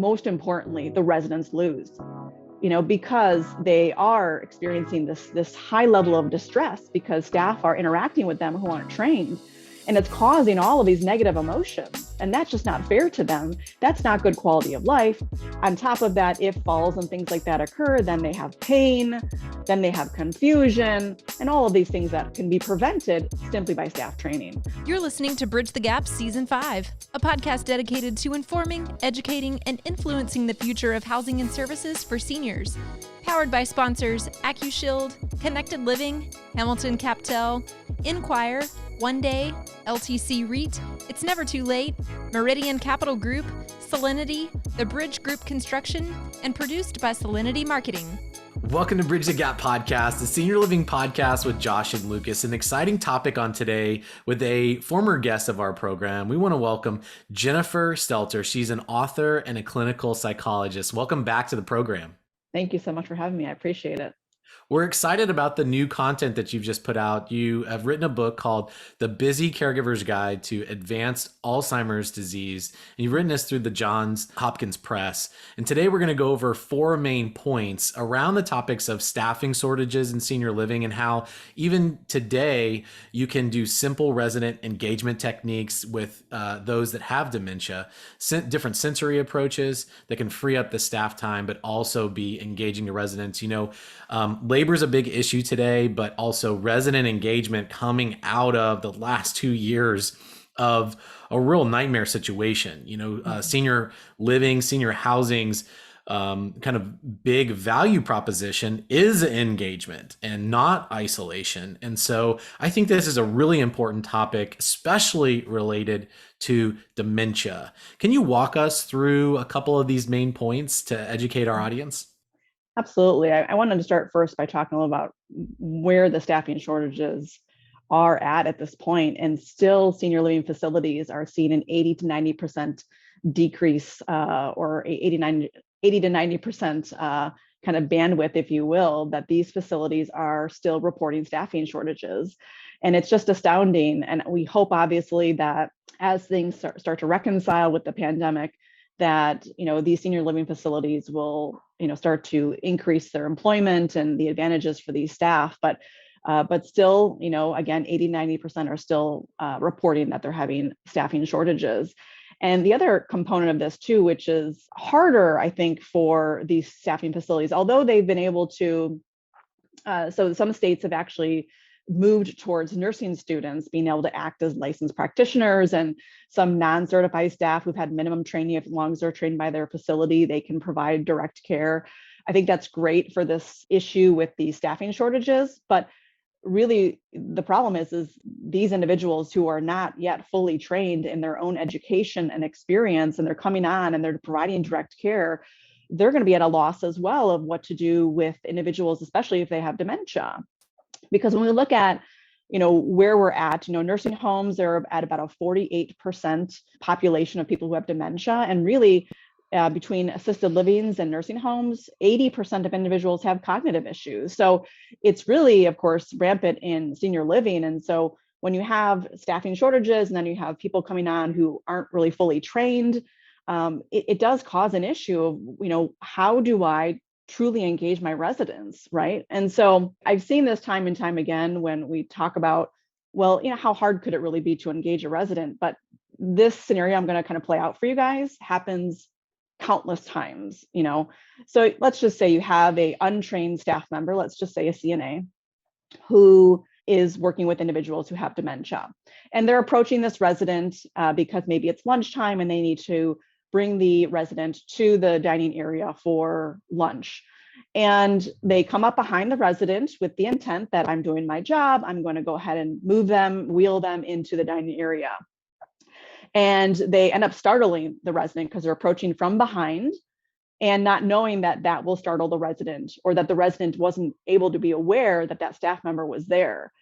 most importantly, the residents lose, because they are experiencing this high level of distress because staff are interacting with them who aren't trained. And it's causing all of these negative emotions. And that's just not fair to them. That's not good quality of life. On top of that, if falls and things like that occur, then they have pain, then they have confusion, and all of these things that can be prevented simply by staff training. You're listening to Bridge the Gap Season 5, a podcast dedicated to informing, educating, and influencing the future of housing and services for seniors. Powered by sponsors AccuShield, Connected Living, Hamilton Captel, Inquire, One Day, LTC REIT, It's Never Too Late, Meridian Capital Group, Solinity, The Bridge Group Construction, and produced by Solinity Marketing. Welcome to Bridge the Gap Podcast, the senior living podcast with Josh and Lucas. An exciting topic on today with a former guest of our program. We want to welcome Jennifer Stelter. She's an author and a clinical psychologist. Welcome back to the program. Thank you so much for having me. I appreciate it. We're excited about the new content that you've just put out. You have written a book called The Busy Caregiver's Guide to Advanced Alzheimer's Disease. And you've written this through the Johns Hopkins Press. And today we're going to go over 4 main points around the topics of staffing shortages in senior living and how even today you can do simple resident engagement techniques with those that have dementia, different sensory approaches that can free up the staff time, but also be engaging the residents. Labor is a big issue today, but also resident engagement coming out of the last 2 years of a real nightmare situation. Senior living, senior housing's kind of big value proposition is engagement and not isolation. And so I think this is a really important topic, especially related to dementia. Can you walk us through a couple of these main points to educate our audience? Absolutely. I wanted to start first by talking a little about where the staffing shortages are at this point. And still, senior living facilities are seeing an 80 to 90% decrease or 80 to 90% kind of bandwidth, if you will, that these facilities are still reporting staffing shortages. And it's just astounding. And we hope, obviously, that as things start to reconcile with the pandemic, that these senior living facilities will start to increase their employment and the advantages for these staff, but still, again, 80-90% are still reporting that they're having staffing shortages. And the other component of this too, which is harder, I think, for these staffing facilities, although they've been able to, so some states have actually moved towards nursing students being able to act as licensed practitioners, and some non-certified staff who've had minimum training, as long as they're trained by their facility, they can provide direct care. I think that's great for this issue with the staffing shortages, but really the problem is these individuals who are not yet fully trained in their own education and experience, and they're coming on and they're providing direct care, they're going to be at a loss as well of what to do with individuals, especially if they have dementia. Because when we look at, where we're at, nursing homes are at about a 48% population of people who have dementia. And really, between assisted livings and nursing homes, 80% of individuals have cognitive issues. So it's really, of course, rampant in senior living. And so when you have staffing shortages and then you have people coming on who aren't really fully trained, it does cause an issue of, how do I truly engage my residents, right? And so I've seen this time and time again when we talk about, how hard could it really be to engage a resident? But this scenario I'm going to kind of play out for you guys happens countless times, So let's just say you have a untrained staff member, let's just say a CNA, who is working with individuals who have dementia. And they're approaching this resident because maybe it's lunchtime and they need to bring the resident to the dining area for lunch. And they come up behind the resident with the intent that I'm doing my job, I'm going to go ahead and wheel them into the dining area. And they end up startling the resident because they're approaching from behind and not knowing that that will startle the resident, or that the resident wasn't able to be aware that that staff member was there.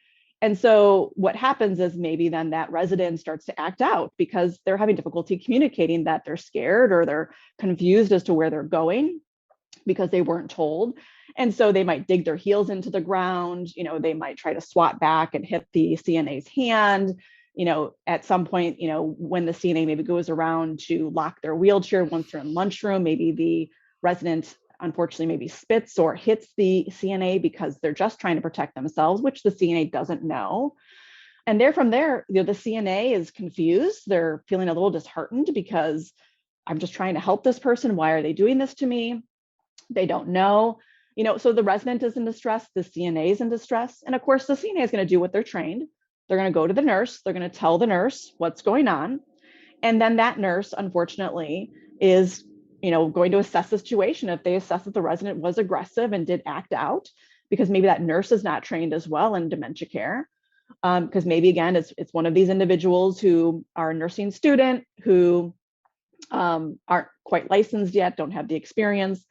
And so what happens is maybe then that resident starts to act out because they're having difficulty communicating that they're scared or they're confused as to where they're going because they weren't told. And so they might dig their heels into the ground, they might try to swat back and hit the CNA's hand. At some point, when the CNA maybe goes around to lock their wheelchair once they're in lunchroom, maybe the resident unfortunately maybe spits or hits the CNA because they're just trying to protect themselves, which the CNA doesn't know. And from there, the CNA is confused. They're feeling a little disheartened because I'm just trying to help this person. Why are they doing this to me? They don't know. So the resident is in distress, the CNA is in distress. And of course, the CNA is going to do what they're trained. They're going to go to the nurse. They're going to tell the nurse what's going on. And then that nurse, unfortunately, is going to assess the situation. If they assess that the resident was aggressive and did act out, because maybe that nurse is not trained as well in dementia care, because maybe, again, it's one of these individuals who are a nursing student who aren't quite licensed yet, don't have the experience.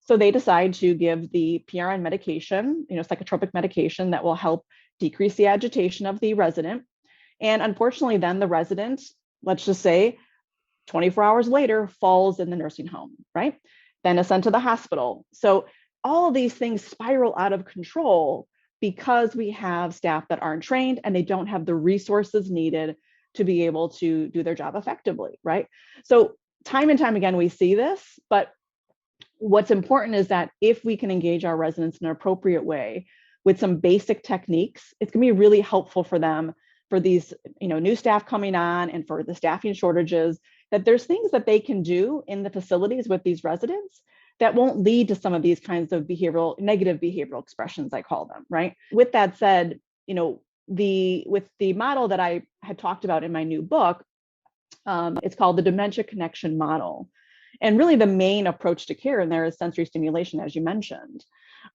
So they decide to give the PRN medication, psychotropic medication that will help decrease the agitation of the resident. And unfortunately, then the resident, let's just say 24 hours later, falls in the nursing home, right? Then is sent to the hospital. So all of these things spiral out of control because we have staff that aren't trained and they don't have the resources needed to be able to do their job effectively, right? So time and time again, we see this, but what's important is that if we can engage our residents in an appropriate way with some basic techniques, it's going to be really helpful for them, for these new staff coming on and for the staffing shortages, that there's things that they can do in the facilities with these residents that won't lead to some of these kinds of negative behavioral expressions, I call them, right? With that said, with the model that I had talked about in my new book, it's called the Dementia Connection Model. And really the main approach to care in there is sensory stimulation, as you mentioned.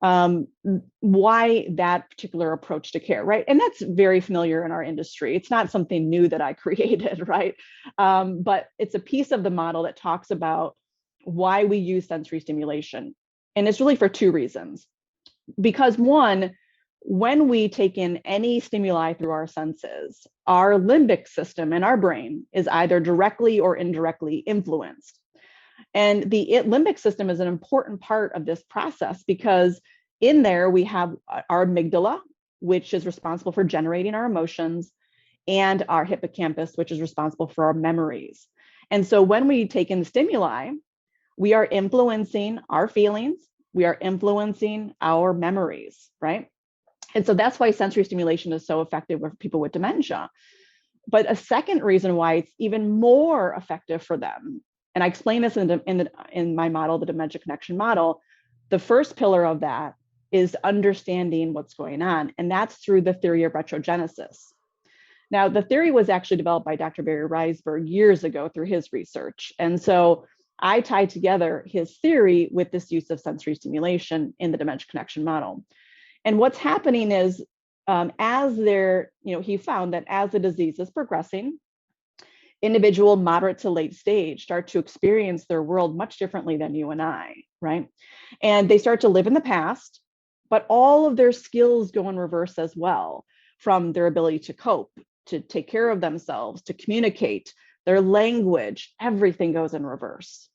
Why that particular approach to care, right? And that's very familiar in our industry. It's not something new that I created, right? But it's a piece of the model that talks about why we use sensory stimulation. And it's really for two reasons. Because one, when we take in any stimuli through our senses, our limbic system in our brain is either directly or indirectly influenced. And the limbic system is an important part of this process because in there we have our amygdala, which is responsible for generating our emotions, and our hippocampus, which is responsible for our memories. And so when we take in the stimuli, we are influencing our feelings, we are influencing our memories, right? And so that's why sensory stimulation is so effective with people with dementia. But a second reason why it's even more effective for them, and I explain this in my model, the Dementia Connection Model, the first pillar of that is understanding what's going on. And that's through the theory of retrogenesis. Now, the theory was actually developed by Dr. Barry Reisberg years ago through his research. And so I tied together his theory with this use of sensory stimulation in the Dementia Connection Model. And what's happening is he found that as the disease is progressing, individual moderate to late stage start to experience their world much differently than you and I, right? And they start to live in the past, but all of their skills go in reverse as well, from their ability to cope, to take care of themselves, to communicate, their language, everything goes in reverse.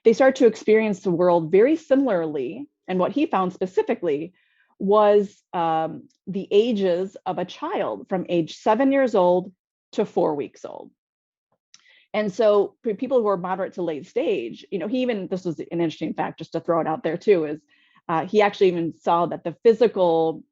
They start to experience the world very similarly. And what he found specifically was the ages of a child from age 7 years old to 4 weeks old. And so for people who are moderate to late stage, this was an interesting fact, just to throw it out there too, is he actually even saw that the physical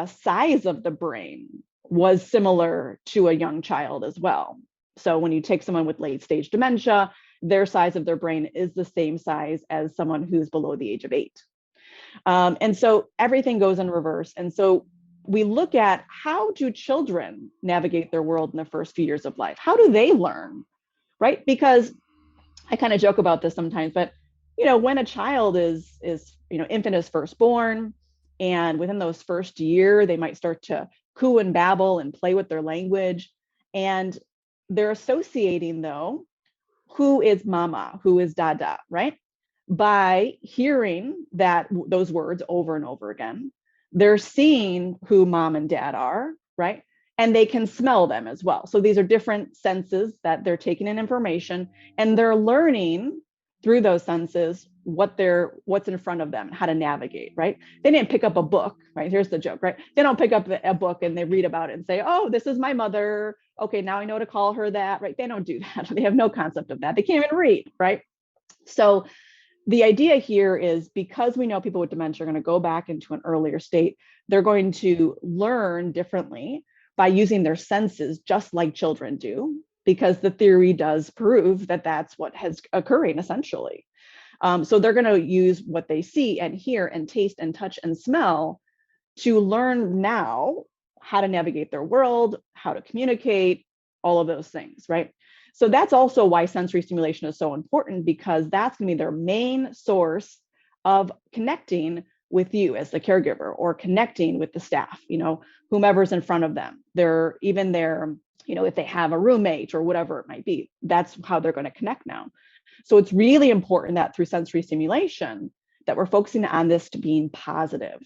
size of the brain was similar to a young child as well. So when you take someone with late stage dementia, their size of their brain is the same size as someone who's below the age of 8. And so everything goes in reverse. And so we look at, how do children navigate their world in the first few years of life? How do they learn? Right? Because I kind of joke about this sometimes, but when a child is infant is first born, and within those first year, they might start to coo and babble and play with their language. And they're associating, though, who is mama, who is dada, right? By hearing those words over and over again. They're seeing who mom and dad are, right? And they can smell them as well. So these are different senses that they're taking in information, and they're learning through those senses what's in front of them and how to navigate, right? They didn't pick up a book, right? Here's the joke, right? They don't pick up a book and they read about it and say, oh, this is my mother. Okay, now I know to call her that, right? They don't do that. They have no concept of that. They can't even read, right? So the idea here is, because we know people with dementia are going to go back into an earlier state, they're going to learn differently by using their senses, just like children do, because the theory does prove that that's what has occurring essentially. So they're going to use what they see and hear and taste and touch and smell to learn now how to navigate their world, how to communicate, all of those things, right? So that's also why sensory stimulation is so important, because that's going to be their main source of connecting with you as the caregiver, or connecting with the staff, whomever's in front of them. Even their, if they have a roommate or whatever it might be, that's how they're going to connect now. So it's really important that through sensory stimulation that we're focusing on this to being positive.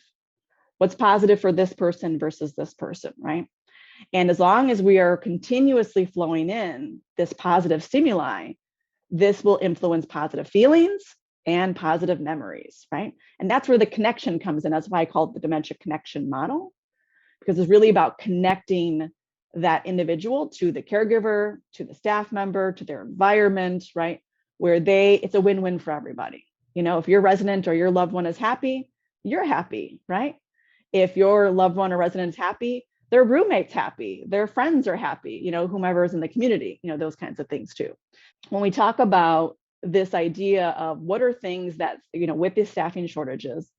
What's positive for this person versus this person, right? And as long as we are continuously flowing in this positive stimuli, this will influence positive feelings and positive memories, right? And that's where the connection comes in. That's why I call it the dementia connection model, because it's really about connecting that individual to the caregiver, to the staff member, to their environment, right? Where it's a win-win for everybody. If your resident or your loved one is happy, you're happy, right? If your loved one or resident is happy, their roommate's happy, their friends are happy, whomever is in the community, those kinds of things too. When we talk about this idea of what are things that, with the staffing shortages,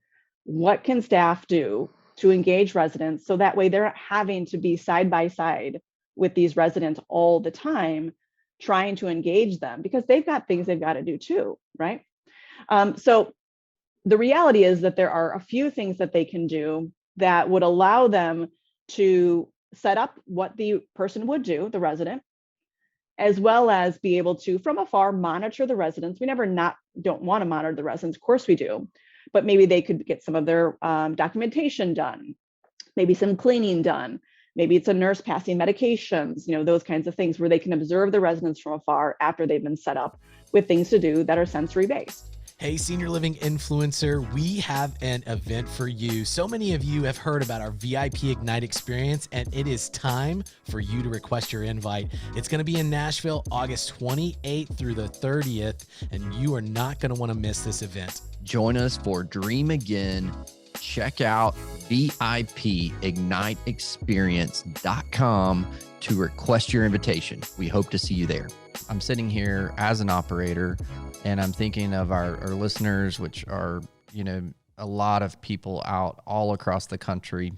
what can staff do to engage residents so that way they're not having to be side by side with these residents all the time, trying to engage them, because they've got things they've got to do too, right? So the reality is that there are a few things that they can do that would allow them to set up what the person would do, the resident, as well as be able to, from afar, monitor the residents. We never don't want to monitor the residents, of course we do, but maybe they could get some of their documentation done, maybe some cleaning done, maybe it's a nurse passing medications, those kinds of things where they can observe the residents from afar after they've been set up with things to do that are sensory based. Hey, senior living influencer, we have an event for you. So many of you have heard about our VIP Ignite experience, and it is time for you to request your invite. It's going to be in Nashville, August 28th through the 30th, and you are not going to want to miss this event. Join us for Dream Again. Check out VIPIgniteExperience.com to request your invitation. We hope to see you there. I'm sitting here as an operator, and I'm thinking of our listeners, which are, a lot of people out all across the country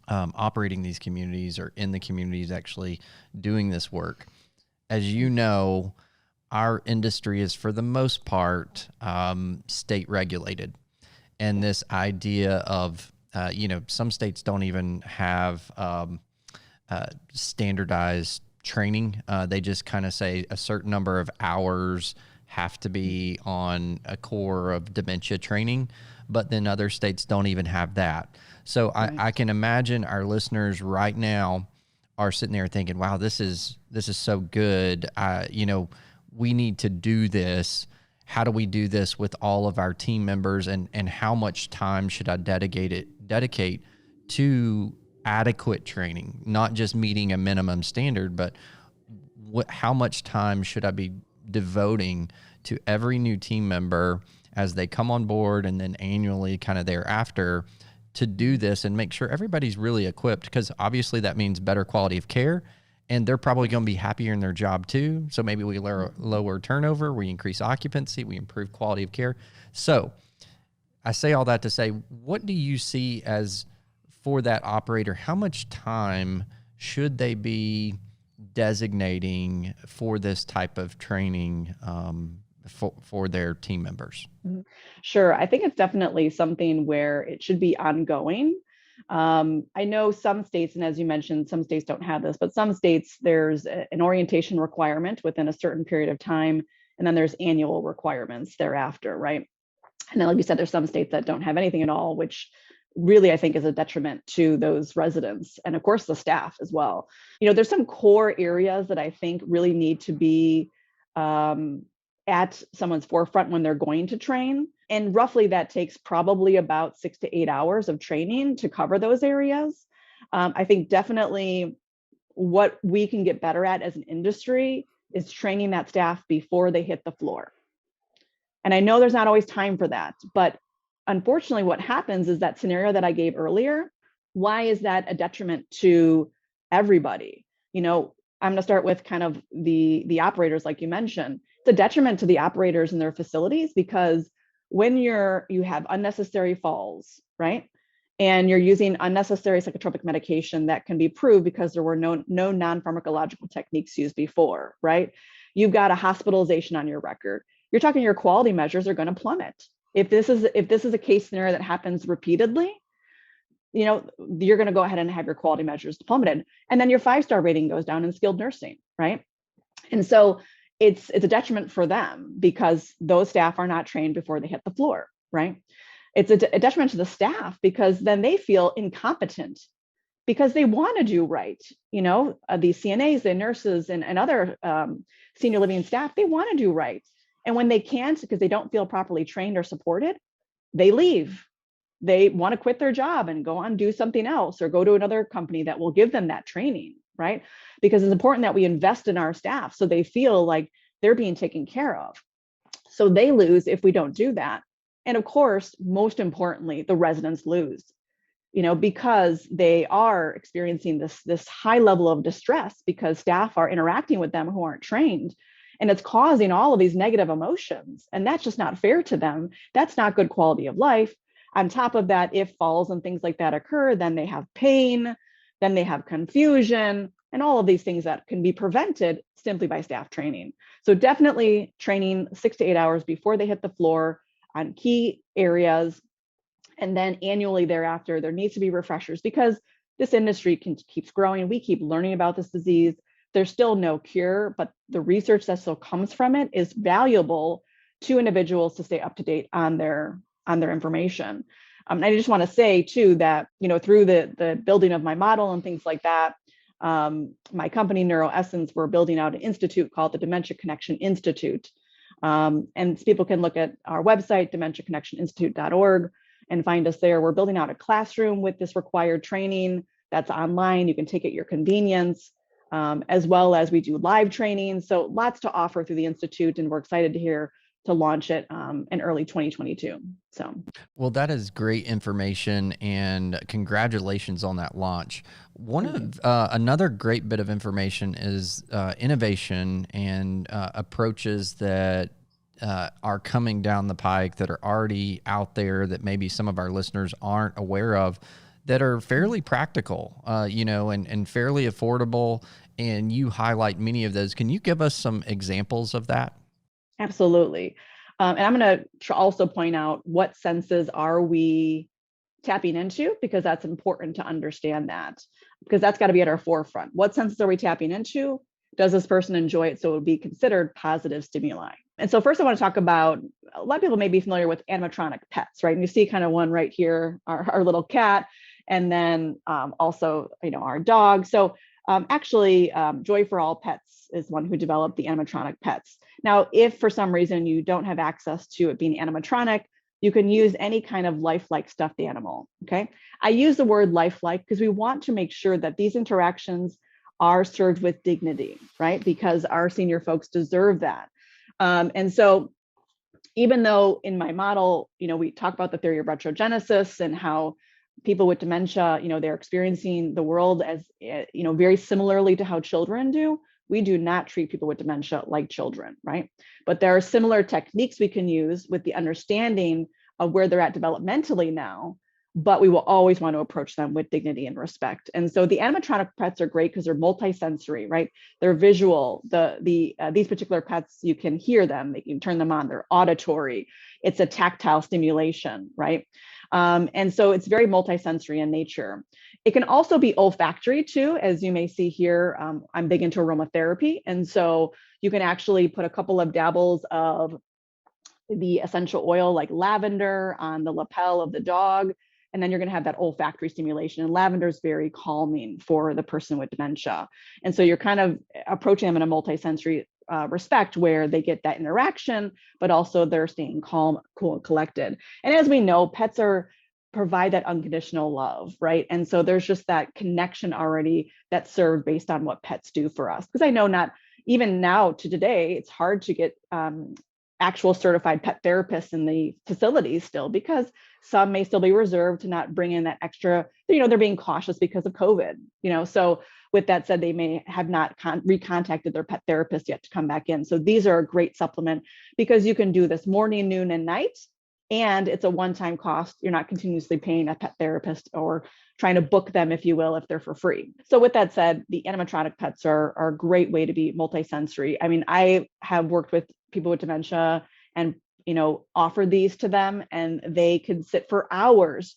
operating these communities, or in the communities actually doing this work. As you know, our industry is, for the most part, state regulated. And this idea of, some states don't even have standardized training. They just kind of say a certain number of hours have to be on a core of dementia training, but then other states don't even have that. So right. I can imagine our listeners right now are sitting there thinking, wow, this is so good. We need to do this. How do we do this with all of our team members, and how much time should I dedicate to adequate training, not just meeting a minimum standard, but how much time should I be devoting to every new team member as they come on board, and then annually kind of thereafter, to do this and make sure everybody's really equipped, because obviously that means better quality of care, and they're probably going to be happier in their job too. So maybe we lower turnover, we increase occupancy, we improve quality of care. So I say all that to say, what do you see as, for that operator, how much time should they be designating for this type of training for their team members? Sure. I think it's definitely something where it should be ongoing. I know some states, and as you mentioned, some states don't have this, but some states there's an orientation requirement within a certain period of time, and then there's annual requirements thereafter, right? And then, like you said, there's some states that don't have anything at all, which really I think is a detriment to those residents, and of course the staff as well. There's some core areas that I think really need to be at someone's forefront when they're going to train. And roughly that takes probably about 6 to 8 hours of training to cover those areas. I think definitely what we can get better at as an industry is training that staff before they hit the floor. And I know there's not always time for that, but unfortunately what happens is that scenario that I gave earlier, why is that a detriment to everybody? You know, I'm going to start with kind of the operators, like you mentioned. It's a detriment to the operators in their facilities because when you have unnecessary falls, right? And you're using unnecessary psychotropic medication that can be proved because there were no non-pharmacological techniques used before, right? You've got a hospitalization on your record. You're talking your quality measures are going to plummet. If this is a case scenario that happens repeatedly, you know, you're going to go ahead and have your quality measures plummeted. And then your 5-star rating goes down in skilled nursing, right? And so it's a detriment for them because those staff are not trained before they hit the floor, right? It's a detriment to the staff because then they feel incompetent because they want to do right. You know, the CNAs, the nurses, and other senior living staff, they want to do right. And when they can't because they don't feel properly trained or supported, they leave. They want to quit their job and go on do something else or go to another company that will give them that training, right? Because it's important that we invest in our staff so they feel like they're being taken care of. So they lose if we don't do that. And of course, most importantly, the residents lose, you know, because they are experiencing this high level of distress because staff are interacting with them who aren't trained. And it's causing all of these negative emotions. And that's just not fair to them. That's not good quality of life. On top of that, if falls and things like that occur, then they have pain, then they have confusion, and all of these things that can be prevented simply by staff training. So definitely training 6 to 8 hours before they hit the floor on key areas. And then annually thereafter, there needs to be refreshers because this industry keeps growing. We keep learning about this disease. There's still no cure, but the research that still comes from it is valuable to individuals to stay up to date on their information. And I just want to say too that, you know, through the building of my model and things like that, my company NeuroEssence, we're building out an institute called the Dementia Connection Institute. And people can look at our website, dementiaconnectioninstitute.org, and find us there. We're building out a classroom with this required training that's online. You can take it at your convenience, as well as we do live training. So lots to offer through the Institute, and we're excited to launch it in early 2022. So, well, that is great information, and congratulations on that launch. One of another great bit of information is innovation and approaches that are coming down the pike that are already out there that maybe some of our listeners aren't aware of, that are fairly practical, you know, and fairly affordable. And you highlight many of those. Can you give us some examples of that? Absolutely. And I'm going to also point out what senses are we tapping into, because that's important to understand that, because that's got to be at our forefront. What senses are we tapping into? Does this person enjoy it? So it would be considered positive stimuli. And so first I want to talk about, a lot of people may be familiar with animatronic pets, right? And you see kind of one right here, our little cat, and then also, you know, our dog. So actually, Joy for All Pets is one who developed the animatronic pets. Now, if for some reason you don't have access to it being animatronic, you can use any kind of lifelike stuffed animal, okay? I use the word lifelike because we want to make sure that these interactions are served with dignity, right? Because our senior folks deserve that. And so even though in my model, you know, we talk about the theory of retrogenesis and how people with dementia, you know, they're experiencing the world as, you know, very similarly to how children do. We do not treat people with dementia like children, right? But there are similar techniques we can use with the understanding of where they're at developmentally now, but we will always want to approach them with dignity and respect. And so the animatronic pets are great because they're multisensory, right? They're visual. These particular pets, you can hear them, you can turn them on, they're auditory. It's a tactile stimulation, right? And so it's very multisensory in nature. It can also be olfactory too, as you may see here. I'm big into aromatherapy. And so you can actually put a couple of dabbles of the essential oil like lavender on the lapel of the dog, and then you're going to have that olfactory stimulation. And lavender is very calming for the person with dementia. And so you're kind of approaching them in a multisensory respect, where they get that interaction, but also they're staying calm, cool, and collected. And as we know, pets provide that unconditional love, right? And so there's just that connection already that's served based on what pets do for us. Because I know not even now to today, it's hard to get actual certified pet therapists in the facilities still, because some may still be reserved to not bring in that extra, they're being cautious because of COVID, so with that said, they may have not recontacted their pet therapist yet to come back in. So these are a great supplement because you can do this morning, noon, and night, and it's a one-time cost. You're not continuously paying a pet therapist or trying to book them, if you will, if they're for free. So with that said, the animatronic pets are a great way to be multisensory. I mean, I have worked with people with dementia and offered these to them, and they could sit for hours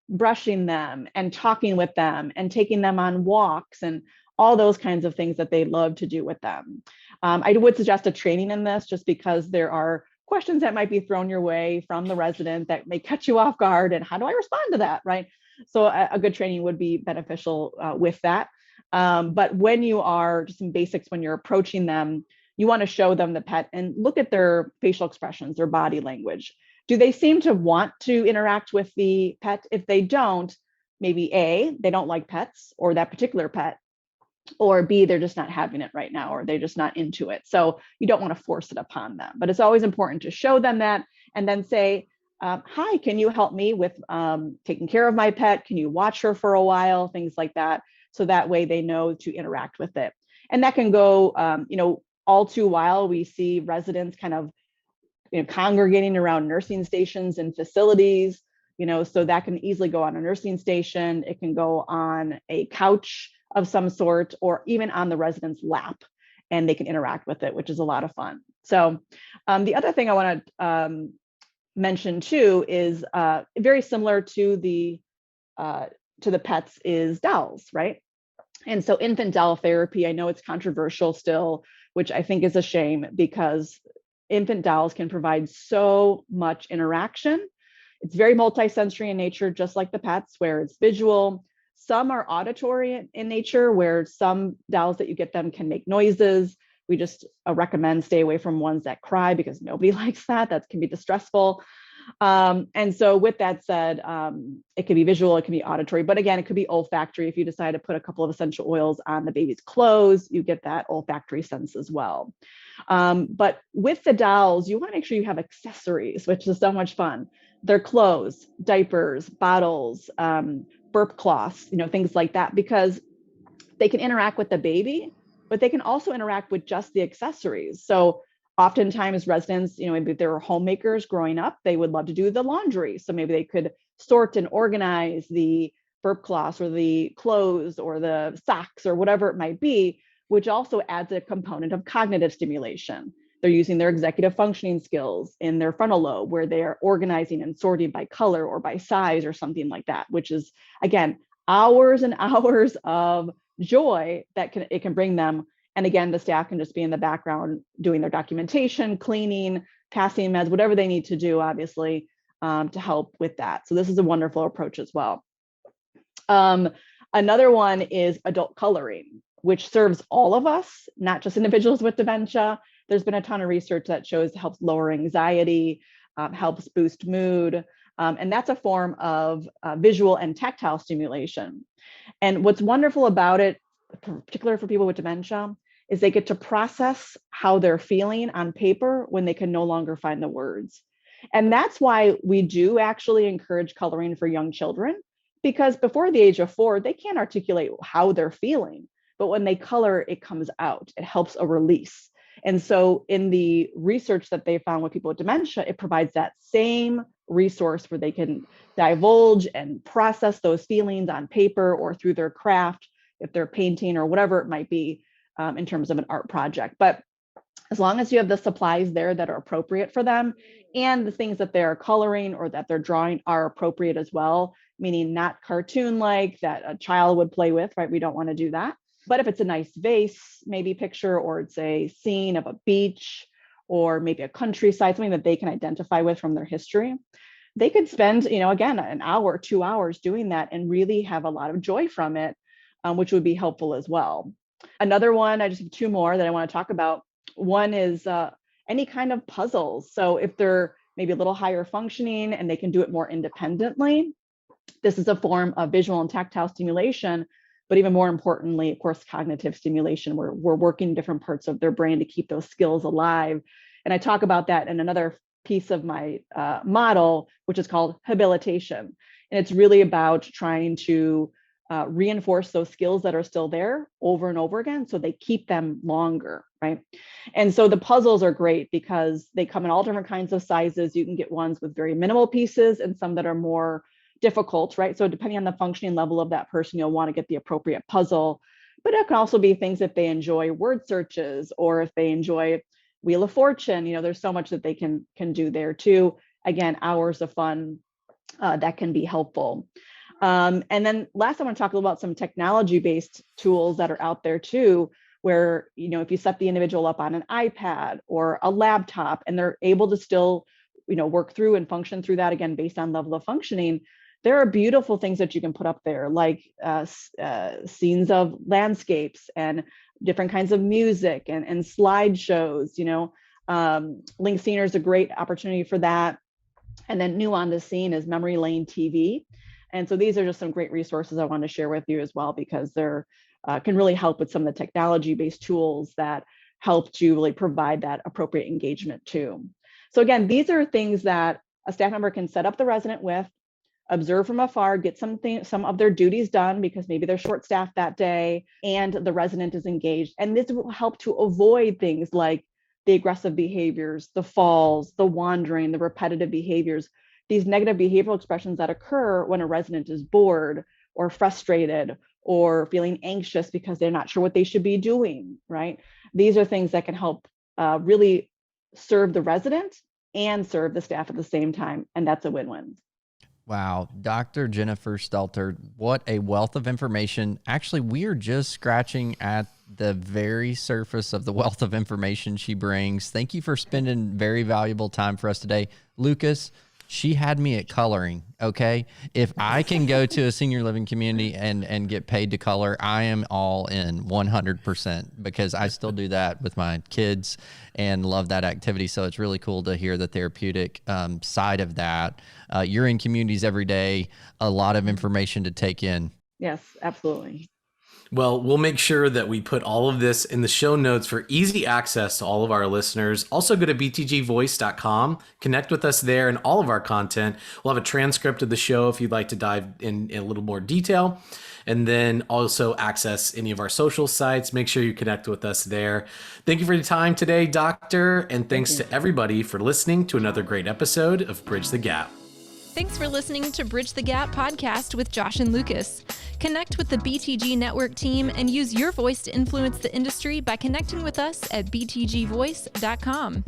brushing them and talking with them and taking them on walks and all those kinds of things that they love to do with them. I would suggest a training in this, just because there are questions that might be thrown your way from the resident that may catch you off guard, and how do I respond to that, right? So a good training would be beneficial with that. But when you are, just some basics, when you're approaching them, you want to show them the pet and look at their facial expressions, their body language. Do they seem to want to interact with the pet? If they don't, maybe A, they don't like pets or that particular pet, or B, they're just not having it right now, or they're just not into it. So you don't want to force it upon them, but it's always important to show them that and then say, hi, can you help me with taking care of my pet? Can you watch her for a while? Things like that. So that way they know to interact with it. And that can go, all too while we see residents kind of congregating around nursing stations and facilities, so that can easily go on a nursing station. It can go on a couch of some sort, or even on the resident's lap, and they can interact with it, which is a lot of fun. So the other thing I want to mention too is very similar to the pets is dolls, right? And so infant doll therapy, I know it's controversial still, which I think is a shame, because infant dolls can provide so much interaction. It's very multisensory in nature, just like the pets, where it's visual. Some are auditory in nature, where some dolls that you get them can make noises. We just recommend stay away from ones that cry, because nobody likes that. That can be distressful. And so with that said, it can be visual, it can be auditory, but again, it could be olfactory. If you decide to put a couple of essential oils on the baby's clothes, you get that olfactory sense as well. But with the dolls, you want to make sure you have accessories, which is so much fun. Their clothes, diapers, bottles, burp cloths, things like that, because they can interact with the baby, but they can also interact with just the accessories. So oftentimes residents, maybe if they were homemakers growing up, they would love to do the laundry. So maybe they could sort and organize the burp cloths or the clothes or the socks or whatever it might be, which also adds a component of cognitive stimulation. They're using their executive functioning skills in their frontal lobe, where they're organizing and sorting by color or by size or something like that, which is, again, hours and hours of joy that it can bring them. And again, the staff can just be in the background doing their documentation, cleaning, passing meds, whatever they need to do, obviously, to help with that. So this is a wonderful approach as well. Another one is adult coloring, which serves all of us, not just individuals with dementia. There's been a ton of research that shows it helps lower anxiety, helps boost mood, and that's a form of visual and tactile stimulation. And what's wonderful about it, particularly for people with dementia, is they get to process how they're feeling on paper when they can no longer find the words. And that's why we do actually encourage coloring for young children, because before the age of 4, they can't articulate how they're feeling. But when they color, it comes out. It helps a release. And so in the research that they found with people with dementia, it provides that same resource where they can divulge and process those feelings on paper or through their craft, if they're painting or whatever it might be, in terms of an art project. But as long as you have the supplies there that are appropriate for them, and the things that they're coloring or that they're drawing are appropriate as well, meaning not cartoon-like that a child would play with, right? We don't want to do that. But if it's a nice vase, maybe picture, or it's a scene of a beach, or maybe a countryside, something that they can identify with from their history, they could spend, again, an hour, 2 hours doing that and really have a lot of joy from it, which would be helpful as well. Another one, I just have 2 more that I want to talk about, One is any kind of puzzles. So if they're maybe a little higher functioning and they can do it more independently, this is a form of visual and tactile stimulation, but even more importantly, of course, cognitive stimulation, where we're working different parts of their brain to keep those skills alive. And I talk about that in another piece of my model, which is called habilitation. And it's really about trying to reinforce those skills that are still there over and over again so they keep them longer, right? And so the puzzles are great because they come in all different kinds of sizes. You can get ones with very minimal pieces and some that are more difficult, right? So depending on the functioning level of that person, you'll want to get the appropriate puzzle. But it can also be things if they enjoy word searches or if they enjoy Wheel of Fortune. There's so much that they can do there too. Again, hours of fun that can be helpful. And then last, I want to talk about some technology-based tools that are out there too, where, if you set the individual up on an iPad or a laptop and they're able to still, work through and function through that, again, based on level of functioning, there are beautiful things that you can put up there, like scenes of landscapes and different kinds of music and slideshows. Link Scener is a great opportunity for that. And then new on the scene is Memory Lane TV. And so these are just some great resources I want to share with you as well, because they're can really help with some of the technology-based tools that help to really provide that appropriate engagement too. So again, these are things that a staff member can set up the resident with, observe from afar, get some of their duties done because maybe they're short-staffed that day and the resident is engaged. And this will help to avoid things like the aggressive behaviors, the falls, the wandering, the repetitive behaviors, these negative behavioral expressions that occur when a resident is bored or frustrated or feeling anxious because they're not sure what they should be doing, right? These are things that can help really serve the resident and serve the staff at the same time. And that's a win-win. Wow. Dr. Jennifer Stelter, what a wealth of information. Actually, we're just scratching at the very surface of the wealth of information she brings. Thank you for spending very valuable time for us today. Lucas, she had me at coloring, okay? If I can go to a senior living community and get paid to color, I am all in 100% because I still do that with my kids and love that activity. So it's really cool to hear the therapeutic side of that. You're in communities every day, a lot of information to take in. Yes, absolutely. Well, we'll make sure that we put all of this in the show notes for easy access to all of our listeners. Also, go to btgvoice.com, connect with us there and all of our content. We'll have a transcript of the show if you'd like to dive in a little more detail. And then also access any of our social sites. Make sure you connect with us there. Thank you for your time today, Doctor. And thanks to everybody for listening to another great episode of Bridge the Gap. Thanks for listening to Bridge the Gap podcast with Josh and Lucas. Connect with the BTG Network team and use your voice to influence the industry by connecting with us at btgvoice.com.